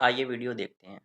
آئیے ویڈیو دیکھتے ہیں۔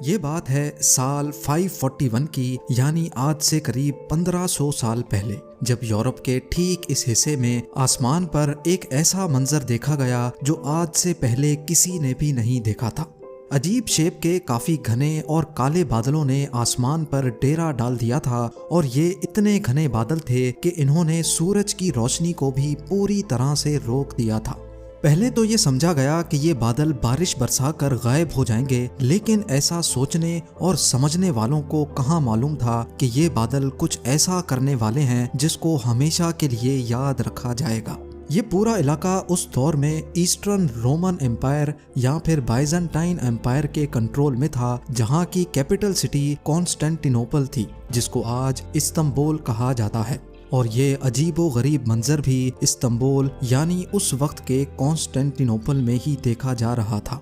یہ بات ہے سال 541 کی، یعنی آج سے قریب 1500 سال پہلے، جب یورپ کے ٹھیک اس حصے میں آسمان پر ایک ایسا منظر دیکھا گیا جو آج سے پہلے کسی نے بھی نہیں دیکھا تھا۔ عجیب شیپ کے کافی گھنے اور کالے بادلوں نے آسمان پر ڈیرا ڈال دیا تھا، اور یہ اتنے گھنے بادل تھے کہ انہوں نے سورج کی روشنی کو بھی پوری طرح سے روک دیا تھا۔ پہلے تو یہ سمجھا گیا کہ یہ بادل بارش برسا کر غائب ہو جائیں گے، لیکن ایسا سوچنے اور سمجھنے والوں کو کہاں معلوم تھا کہ یہ بادل کچھ ایسا کرنے والے ہیں جس کو ہمیشہ کے لیے یاد رکھا جائے گا۔ یہ پورا علاقہ اس دور میں ایسٹرن رومن امپائر یا پھر بائزنٹائن امپائر کے کنٹرول میں تھا، جہاں کی کیپٹل سٹی کانسٹینٹینوپل تھی، جس کو آج استنبول کہا جاتا ہے۔ اور یہ عجیب و غریب منظر بھی استنبول یعنی اس وقت کے کانسٹینٹینوپل میں ہی دیکھا جا رہا تھا۔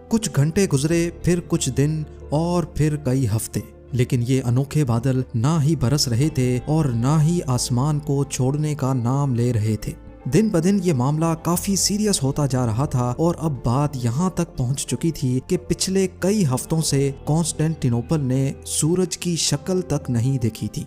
کچھ گھنٹے گزرے، پھر کچھ دن، اور پھر کئی ہفتے، لیکن یہ انوکھے بادل نہ ہی برس رہے تھے اور نہ ہی آسمان کو چھوڑنے کا نام لے رہے تھے۔ دن بدن یہ معاملہ کافی سیریس ہوتا جا رہا تھا، اور اب بات یہاں تک پہنچ چکی تھی کہ پچھلے کئی ہفتوں سے کانسٹینٹینوپل نے سورج کی شکل تک نہیں دیکھی تھی۔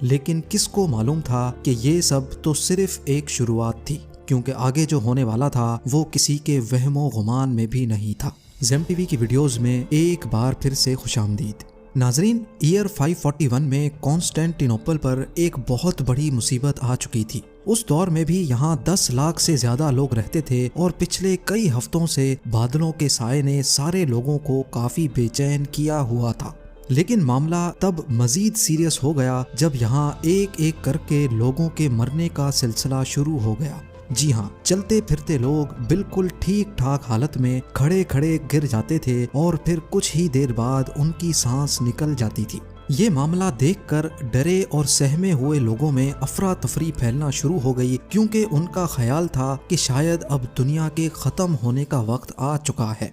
لیکن کس کو معلوم تھا کہ یہ سب تو صرف ایک شروعات تھی، کیونکہ آگے جو ہونے والا تھا وہ کسی کے وہم و گمان میں بھی نہیں تھا۔ زیم ٹی وی کی ویڈیوز میں ایک بار پھر سے خوش آمدید۔ ناظرین، ایئر 541 میں کانسٹینٹینوپل پر ایک بہت بڑی مصیبت آ چکی تھی۔ اس دور میں بھی یہاں 10 لاکھ سے زیادہ لوگ رہتے تھے، اور پچھلے کئی ہفتوں سے بادلوں کے سائے نے سارے لوگوں کو کافی بے چین کیا ہوا تھا۔ لیکن معاملہ تب مزید سیریس ہو گیا جب یہاں ایک ایک کر کے لوگوں کے مرنے کا سلسلہ شروع ہو گیا۔ جی ہاں، چلتے پھرتے لوگ بالکل ٹھیک ٹھاک حالت میں کھڑے کھڑے گر جاتے تھے، اور پھر کچھ ہی دیر بعد ان کی سانس نکل جاتی تھی۔ یہ معاملہ دیکھ کر ڈرے اور سہمے ہوئے لوگوں میں افراتفری پھیلنا شروع ہو گئی، کیونکہ ان کا خیال تھا کہ شاید اب دنیا کے ختم ہونے کا وقت آ چکا ہے۔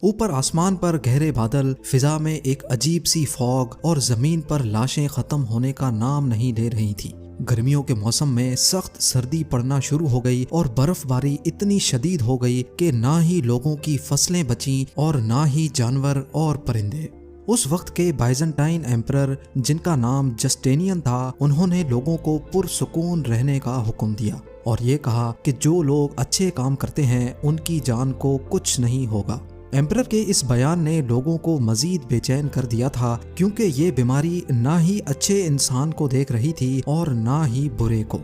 اوپر آسمان پر گہرے بادل، فضا میں ایک عجیب سی فوگ، اور زمین پر لاشیں ختم ہونے کا نام نہیں لے رہی تھی۔ گرمیوں کے موسم میں سخت سردی پڑنا شروع ہو گئی، اور برف باری اتنی شدید ہو گئی کہ نہ ہی لوگوں کی فصلیں بچیں اور نہ ہی جانور اور پرندے۔ اس وقت کے بائزنٹائن ایمپرر، جن کا نام جسٹینین تھا، انہوں نے لوگوں کو پرسکون رہنے کا حکم دیا، اور یہ کہا کہ جو لوگ اچھے کام کرتے ہیں ان کی جان کو کچھ نہیں ہوگا۔ ایمپرر کے اس بیان نے لوگوں کو مزید بے چین کر دیا تھا، کیونکہ یہ بیماری نہ ہی اچھے انسان کو دیکھ رہی تھی اور نہ ہی برے کو۔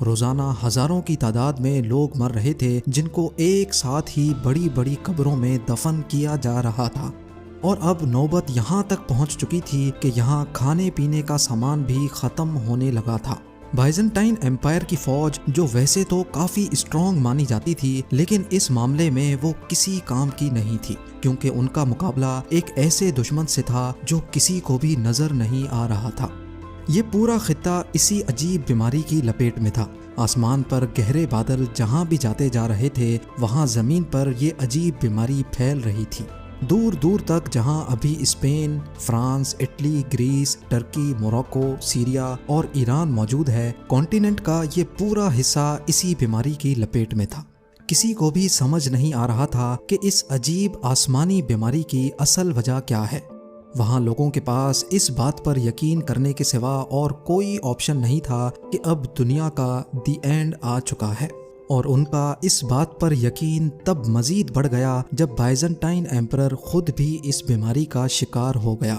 روزانہ ہزاروں کی تعداد میں لوگ مر رہے تھے، جن کو ایک ساتھ ہی بڑی بڑی قبروں میں دفن کیا جا رہا تھا۔ اور اب نوبت یہاں تک پہنچ چکی تھی کہ یہاں کھانے پینے کا سامان بھی ختم ہونے لگا تھا۔ بائزنٹائن امپائر کی فوج، جو ویسے تو کافی اسٹرانگ مانی جاتی تھی، لیکن اس معاملے میں وہ کسی کام کی نہیں تھی، کیونکہ ان کا مقابلہ ایک ایسے دشمن سے تھا جو کسی کو بھی نظر نہیں آ رہا تھا۔ یہ پورا خطہ اسی عجیب بیماری کی لپیٹ میں تھا۔ آسمان پر گہرے بادل جہاں بھی جاتے جا رہے تھے، وہاں زمین پر یہ عجیب بیماری پھیل رہی تھی۔ دور دور تک جہاں ابھی Spain, France, Italy, Greece, Turkey, Morocco, Syria اور ایران موجود ہے، کانٹیننٹ کا یہ پورا حصہ اسی بیماری کی لپیٹ میں تھا۔ کسی کو بھی سمجھ نہیں آ رہا تھا کہ اس عجیب آسمانی بیماری کی اصل وجہ کیا ہے۔ وہاں لوگوں کے پاس اس بات پر یقین کرنے کے سوا اور کوئی آپشن نہیں تھا کہ اب دنیا کا دی اینڈ آ چکا ہے، اور ان کا اس بات پر یقین تب مزید بڑھ گیا جب بائزنٹائن ایمپرر خود بھی اس بیماری کا شکار ہو گیا۔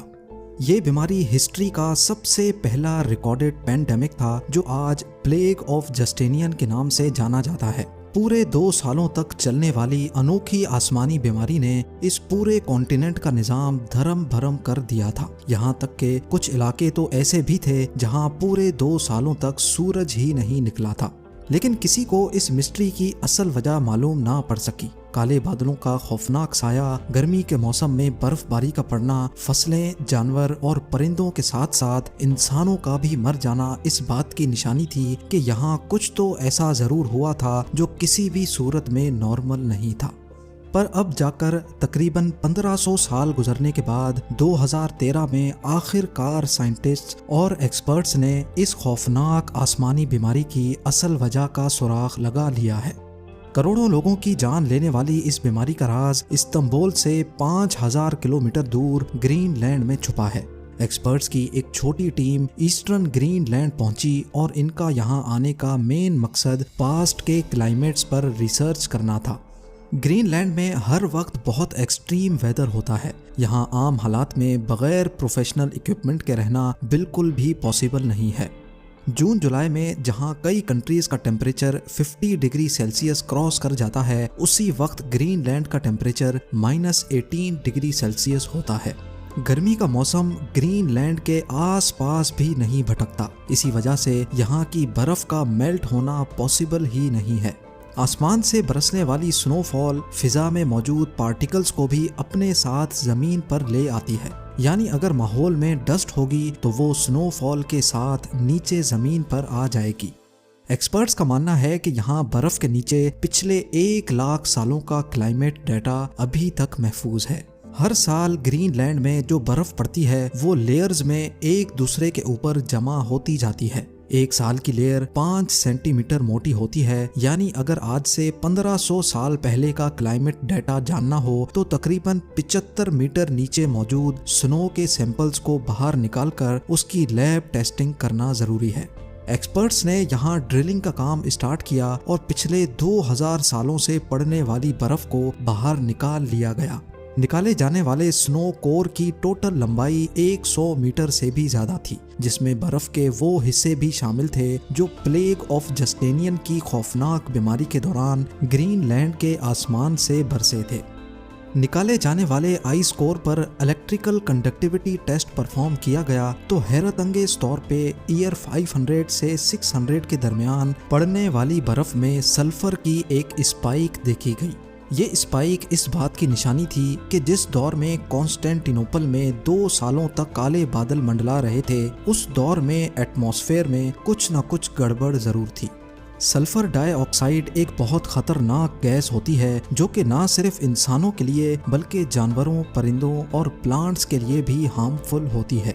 یہ بیماری ہسٹری کا سب سے پہلا ریکارڈڈ پینڈیمک تھا، جو آج پلیگ آف جسٹینین کے نام سے جانا جاتا ہے۔ پورے 2 سالوں تک چلنے والی انوکھی آسمانی بیماری نے اس پورے کانٹیننٹ کا نظام دھرم بھرم کر دیا تھا، یہاں تک کہ کچھ علاقے تو ایسے بھی تھے جہاں پورے 2 سالوں تک سورج ہی نہیں نکلا تھا۔ لیکن کسی کو اس مسٹری کی اصل وجہ معلوم نہ پڑ سکی۔ کالے بادلوں کا خوفناک سایہ، گرمی کے موسم میں برف باری کا پڑنا، فصلیں، جانور اور پرندوں کے ساتھ ساتھ انسانوں کا بھی مر جانا اس بات کی نشانی تھی کہ یہاں کچھ تو ایسا ضرور ہوا تھا جو کسی بھی صورت میں نارمل نہیں تھا۔ پر اب جا کر تقریباً 1500 سال گزرنے کے بعد 2013 میں آخر کار سائنٹسٹ اور ایکسپرٹس نے اس خوفناک آسمانی بیماری کی اصل وجہ کا سراغ لگا لیا ہے۔ کروڑوں لوگوں کی جان لینے والی اس بیماری کا راز استنبول سے 5000 کلومیٹر دور گرین لینڈ میں چھپا ہے۔ ایکسپرٹس کی ایک چھوٹی ٹیم ایسٹرن گرین لینڈ پہنچی اور ان کا یہاں آنے کا مین مقصد پاسٹ کے کلائمیٹس پر ریسرچ کرنا تھا۔ گرین لینڈ میں ہر وقت بہت ایکسٹریم ویدر ہوتا ہے۔ یہاں عام حالات میں بغیر پروفیشنل اکوپمنٹ کے رہنا بالکل بھی پاسبل نہیں ہے۔ جون جولائی میں جہاں کئی کنٹریز کا ٹیمپریچر 50 ڈگری سیلسیس کراس کر جاتا ہے، اسی وقت گرین لینڈ کا ٹیمپریچر -18 ڈگری سیلسیس ہوتا ہے۔ گرمی کا موسم گرین لینڈ کے آس پاس بھی نہیں بھٹکتا، اسی وجہ سے یہاں کی برف کا میلٹ ہونا پاسبل ہی نہیں ہے۔ آسمان سے برسنے والی سنو فال فضا میں موجود پارٹیکلز کو بھی اپنے ساتھ زمین پر لے آتی ہے، یعنی اگر ماحول میں ڈسٹ ہوگی تو وہ سنو فال کے ساتھ نیچے زمین پر آ جائے گی۔ ایکسپرٹس کا ماننا ہے کہ یہاں برف کے نیچے پچھلے 1,00,000 سالوں کا کلائمیٹ ڈیٹا ابھی تک محفوظ ہے۔ ہر سال گرین لینڈ میں جو برف پڑتی ہے وہ لیئرز میں ایک دوسرے کے اوپر جمع ہوتی جاتی ہے۔ ایک سال کی لیئر 5 سینٹی میٹر موٹی ہوتی ہے، یعنی اگر آج سے 1500 سال پہلے کا کلائمیٹ ڈیٹا جاننا ہو تو تقریباً 75 میٹر نیچے موجود سنو کے سیمپلز کو باہر نکال کر اس کی لیب ٹیسٹنگ کرنا ضروری ہے۔ ایکسپرٹس نے یہاں ڈرلنگ کا کام اسٹارٹ کیا اور پچھلے 2000 سالوں سے پڑنے والی برف کو باہر نکال لیا گیا۔ نکالے جانے والے سنو کور کی ٹوٹل لمبائی 100 میٹر سے بھی زیادہ تھی، جس میں برف کے وہ حصے بھی شامل تھے جو پلیگ آف جسٹینین کی خوفناک بیماری کے دوران گرین لینڈ کے آسمان سے برسے تھے۔ نکالے جانے والے آئس کور پر الیکٹریکل کنڈکٹیوٹی ٹیسٹ پرفارم کیا گیا تو حیرت انگیز طور پہ ایئر 500 سے 600 کے درمیان پڑنے والی برف میں سلفر کی ایک اسپائک دیکھی گئی۔ یہ اسپائک اس بات کی نشانی تھی کہ جس دور میں کانسٹینٹینوپل میں 2 سالوں تک کالے بادل منڈلا رہے تھے، اس دور میں ایٹماسفیئر میں کچھ نہ کچھ گڑبڑ ضرور تھی۔ سلفر ڈائی آکسائڈ ایک بہت خطرناک گیس ہوتی ہے جو کہ نہ صرف انسانوں کے لیے بلکہ جانوروں، پرندوں اور پلانٹس کے لیے بھی ہارمفل ہوتی ہے۔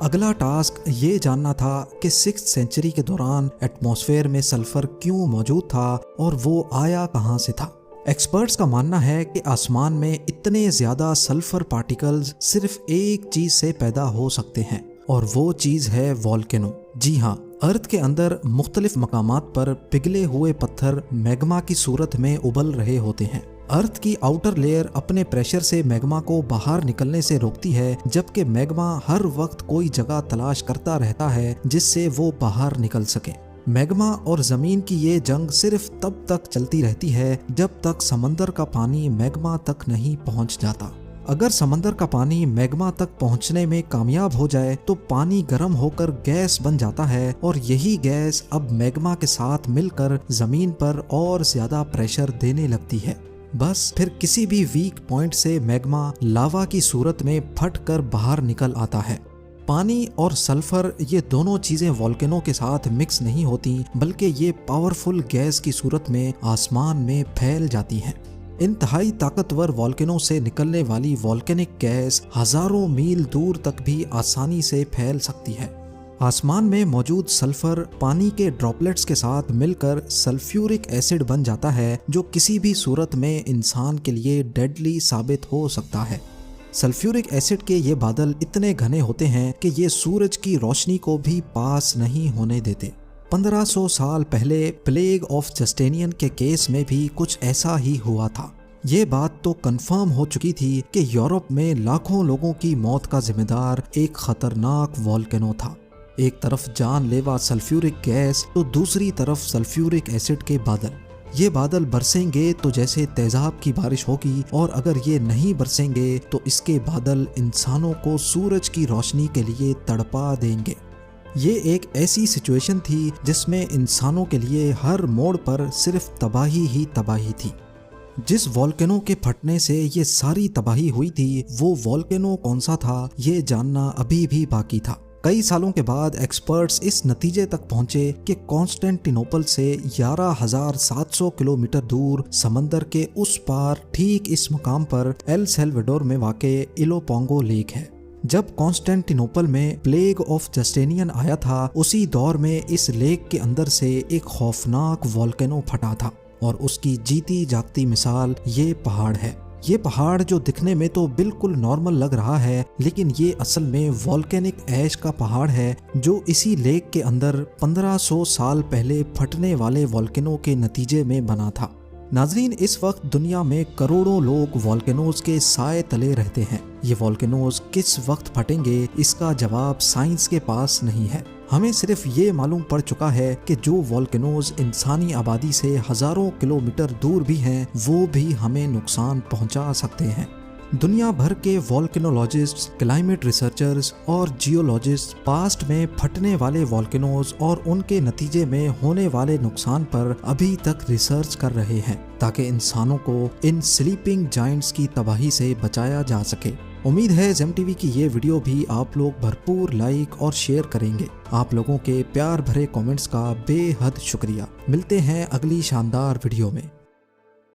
اگلا ٹاسک یہ جاننا تھا کہ 6th سینچری کے دوران ایٹماسفیئر میں سلفر کیوں موجود تھا اور وہ آیا کہاں سے تھا۔ ایکسپرٹس کا ماننا ہے کہ آسمان میں اتنے زیادہ سلفر پارٹیکلز صرف ایک چیز سے پیدا ہو سکتے ہیں اور وہ چیز ہے والکینو۔ جی ہاں، ارتھ کے اندر مختلف مقامات پر پگھلے ہوئے پتھر میگما کی صورت میں ابل رہے ہوتے ہیں۔ ارتھ کی آؤٹر لیئر اپنے پریشر سے میگما کو باہر نکلنے سے روکتی ہے، جبکہ میگما ہر وقت کوئی جگہ تلاش کرتا رہتا ہے جس سے وہ باہر نکل سکے۔ میگما اور زمین کی یہ جنگ صرف تب تک چلتی رہتی ہے جب تک سمندر کا پانی میگما تک نہیں پہنچ جاتا۔ اگر سمندر کا پانی میگما تک پہنچنے میں کامیاب ہو جائے تو پانی گرم ہو کر گیس بن جاتا ہے اور یہی گیس اب میگما کے ساتھ مل کر زمین پر اور زیادہ پریشر دینے لگتی ہے۔ بس پھر کسی بھی ویک پوائنٹ سے میگما لاوا کی صورت میں پھٹ کر باہر نکل آتا ہے۔ پانی اور سلفر یہ دونوں چیزیں والکینو کے ساتھ مکس نہیں ہوتی، بلکہ یہ پاورفل گیس کی صورت میں آسمان میں پھیل جاتی ہیں۔ انتہائی طاقتور والکینو سے نکلنے والی والکینک گیس ہزاروں میل دور تک بھی آسانی سے پھیل سکتی ہے۔ آسمان میں موجود سلفر پانی کے ڈراپلیٹس کے ساتھ مل کر سلفیورک ایسڈ بن جاتا ہے، جو کسی بھی صورت میں انسان کے لیے ڈیڈلی ثابت ہو سکتا ہے۔ سلفیورک ایسڈ کے یہ بادل اتنے گھنے ہوتے ہیں کہ یہ سورج کی روشنی کو بھی پاس نہیں ہونے دیتے۔ 1500 سال پہلے پلیگ آف جسٹینین کے کیس میں بھی کچھ ایسا ہی ہوا تھا۔ یہ بات تو کنفرم ہو چکی تھی کہ یورپ میں لاکھوں لوگوں کی موت کا ذمہ دار ایک خطرناک والکینو تھا۔ ایک طرف جان لیوا سلفیورک گیس تو دوسری طرف سلفیورک ایسڈ کے بادل۔ یہ بادل برسیں گے تو جیسے تیزاب کی بارش ہوگی، اور اگر یہ نہیں برسیں گے تو اس کے بادل انسانوں کو سورج کی روشنی کے لیے تڑپا دیں گے۔ یہ ایک ایسی سچویشن تھی جس میں انسانوں کے لیے ہر موڑ پر صرف تباہی ہی تباہی تھی۔ جس والکینو کے پھٹنے سے یہ ساری تباہی ہوئی تھی، وہ والکینو کون سا تھا یہ جاننا ابھی بھی باقی تھا۔ کئی سالوں کے بعد ایکسپرٹس اس نتیجے تک پہنچے کہ کانسٹینٹینوپل سے 11,700 کلومیٹر دور سمندر کے اس پار ٹھیک اس مقام پر ایل سیلویڈور میں واقع ایلوپونگو لیک ہے۔ جب کانسٹینٹینوپل میں پلیگ آف جسٹینین آیا تھا، اسی دور میں اس لیک کے اندر سے ایک خوفناک والکینو پھٹا تھا، اور اس کی جیتی جاگتی مثال یہ پہاڑ ہے۔ یہ پہاڑ جو دکھنے میں تو بالکل نارمل لگ رہا ہے، لیکن یہ اصل میں والکینک ایش کا پہاڑ ہے جو اسی لیک کے اندر 1500 سال پہلے پھٹنے والے والکینو کے نتیجے میں بنا تھا۔ ناظرین، اس وقت دنیا میں کروڑوں لوگ والکینوز کے سائے تلے رہتے ہیں۔ یہ والکینوز کس وقت پھٹیں گے اس کا جواب سائنس کے پاس نہیں ہے۔ ہمیں صرف یہ معلوم پڑ چکا ہے کہ جو والکینوز انسانی آبادی سے ہزاروں کلومیٹر دور بھی ہیں وہ بھی ہمیں نقصان پہنچا سکتے ہیں۔ دنیا بھر کے والکینولوجسٹ، کلائمیٹ ریسرچرز اور جیولوجسٹ پاسٹ میں پھٹنے والے والکینوز اور ان کے نتیجے میں ہونے والے نقصان پر ابھی تک ریسرچ کر رہے ہیں تاکہ انسانوں کو ان سلیپنگ جائنٹس کی تباہی سے بچایا جا سکے۔ امید ہے زیم ٹی وی کی یہ ویڈیو بھی آپ لوگ بھرپور لائک اور شیئر کریں گے۔ آپ لوگوں کے پیار بھرے کامنٹس کا بے حد شکریہ۔ ملتے ہیں اگلی شاندار ویڈیو میں۔